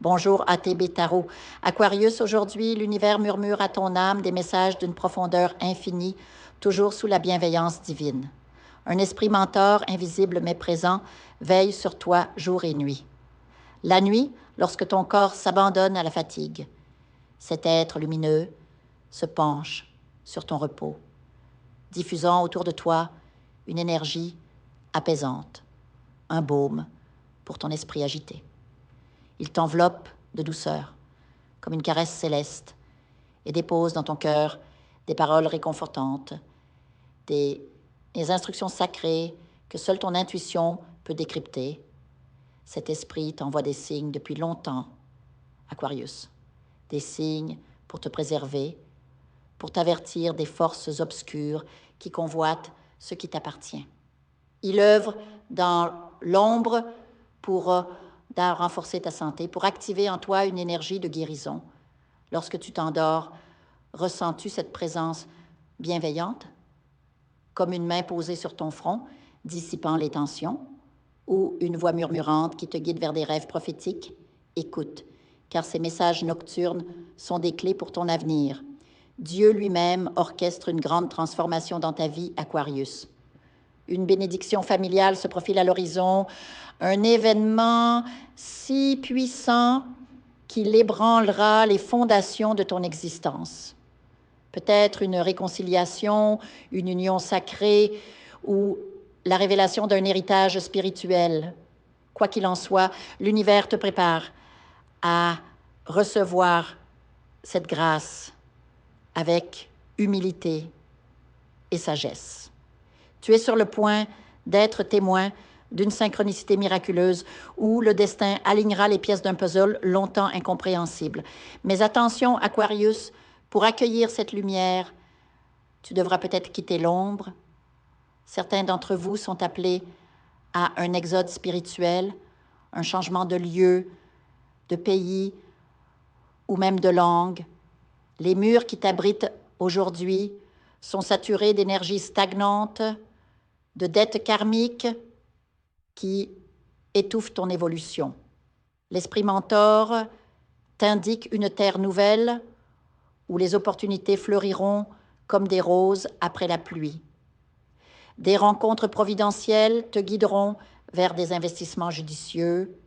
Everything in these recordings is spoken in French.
Bonjour ATB Tarot. Aquarius, aujourd'hui, l'univers murmure à ton âme des messages d'une profondeur infinie, toujours sous la bienveillance divine. Un esprit mentor, invisible mais présent, veille sur toi jour et nuit. La nuit, lorsque ton corps s'abandonne à la fatigue, cet être lumineux se penche sur ton repos, diffusant autour de toi une énergie apaisante, un baume pour ton esprit agité. Il t'enveloppe de douceur, comme une caresse céleste, et dépose dans ton cœur des paroles réconfortantes, des instructions sacrées que seule ton intuition peut décrypter. Cet esprit t'envoie des signes depuis longtemps, Aquarius, des signes pour te préserver, pour t'avertir des forces obscures qui convoitent ce qui t'appartient. Il œuvre dans l'ombre pour renforcer ta santé, pour activer en toi une énergie de guérison. Lorsque tu t'endors, ressens-tu cette présence bienveillante, comme une main posée sur ton front, dissipant les tensions, ou une voix murmurante qui te guide vers des rêves prophétiques? Écoute, car ces messages nocturnes sont des clés pour ton avenir. Dieu lui-même orchestre une grande transformation dans ta vie, Aquarius. Une bénédiction familiale se profile à l'horizon, un événement si puissant qu'il ébranlera les fondations de ton existence. Peut-être une réconciliation, une union sacrée ou la révélation d'un héritage spirituel. Quoi qu'il en soit, l'univers te prépare à recevoir cette grâce avec humilité et sagesse. Tu es sur le point d'être témoin d'une synchronicité miraculeuse où le destin alignera les pièces d'un puzzle longtemps incompréhensible. Mais attention, Aquarius, pour accueillir cette lumière, tu devras peut-être quitter l'ombre. Certains d'entre vous sont appelés à un exode spirituel, un changement de lieu, de pays ou même de langue. Les murs qui t'abritent aujourd'hui sont saturés d'énergie stagnante, de dettes karmiques qui étouffent ton évolution. L'esprit mentor t'indique une terre nouvelle où les opportunités fleuriront comme des roses après la pluie. Des rencontres providentielles te guideront vers des investissements judicieux,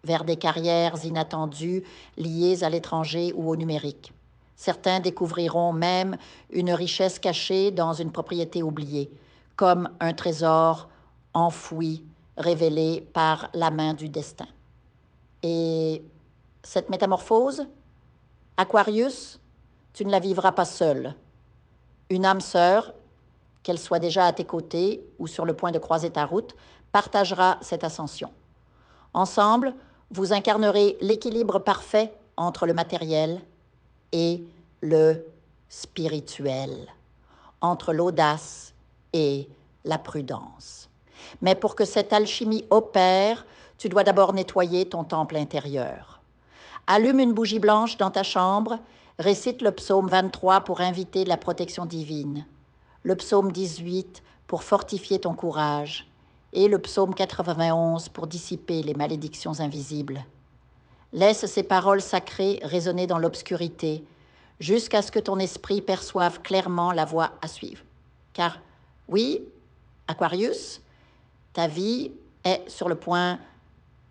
vers des carrières inattendues liées à l'étranger ou au numérique. Certains découvriront même une richesse cachée dans une propriété oubliée, comme un trésor enfoui, révélé par la main du destin. Et cette métamorphose, Aquarius, tu ne la vivras pas seule. Une âme sœur, qu'elle soit déjà à tes côtés ou sur le point de croiser ta route, partagera cette ascension. Ensemble, vous incarnerez l'équilibre parfait entre le matériel et le spirituel, entre l'audace et la prudence. Mais pour que cette alchimie opère, tu dois d'abord nettoyer ton temple intérieur. Allume une bougie blanche dans ta chambre, récite le psaume 23 pour inviter la protection divine, le psaume 18 pour fortifier ton courage et le psaume 91 pour dissiper les malédictions invisibles. Laisse ces paroles sacrées résonner dans l'obscurité jusqu'à ce que ton esprit perçoive clairement la voie à suivre. Car oui, Aquarius, ta vie est sur le point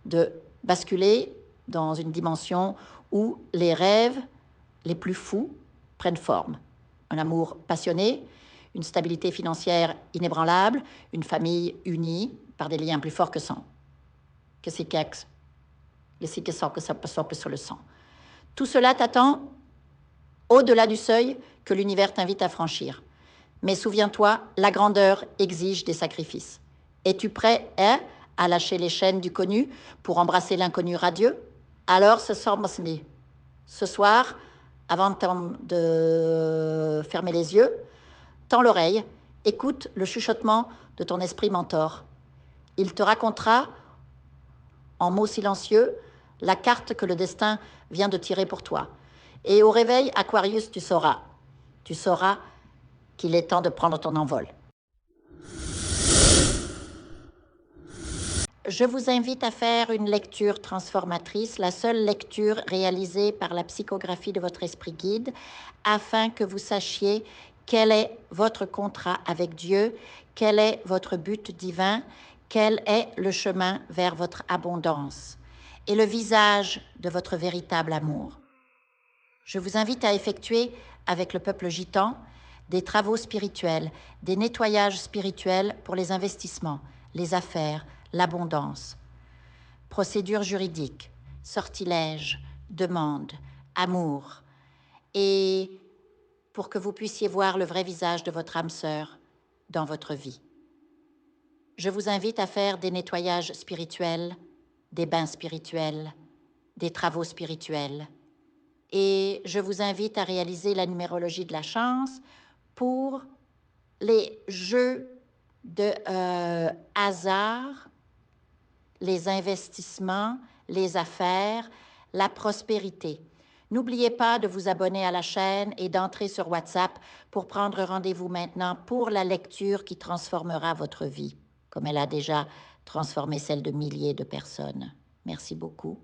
de basculer dans une dimension où les rêves les plus fous prennent forme. Un amour passionné, une stabilité financière inébranlable, une famille unie par des liens plus forts que sang. Que c'est qu'ex, que ça peut sur le sang. Tout cela t'attend au-delà du seuil que l'univers t'invite à franchir. Mais souviens-toi, la grandeur exige des sacrifices. Es-tu prêt à lâcher les chaînes du connu pour embrasser l'inconnu radieux? Alors ce soir, avant de fermer les yeux, tends l'oreille, écoute le chuchotement de ton esprit mentor. Il te racontera, en mots silencieux, la carte que le destin vient de tirer pour toi. Et au réveil, Aquarius, tu sauras qu'il est temps de prendre ton envol. Je vous invite à faire une lecture transformatrice, la seule lecture réalisée par la psychographie de votre esprit guide, afin que vous sachiez quel est votre contrat avec Dieu, quel est votre but divin, quel est le chemin vers votre abondance et le visage de votre véritable amour. Je vous invite à effectuer avec le peuple gitan des travaux spirituels, des nettoyages spirituels pour les investissements, les affaires, l'abondance. Procédures juridiques, sortilèges, demandes, amour. Et pour que vous puissiez voir le vrai visage de votre âme sœur dans votre vie. Je vous invite à faire des nettoyages spirituels, des bains spirituels, des travaux spirituels. Et je vous invite à réaliser la numérologie de la chance pour les jeux de hasard, les investissements, les affaires, la prospérité. N'oubliez pas de vous abonner à la chaîne et d'entrer sur WhatsApp pour prendre rendez-vous maintenant pour la lecture qui transformera votre vie, comme elle a déjà transformé celle de milliers de personnes. Merci beaucoup.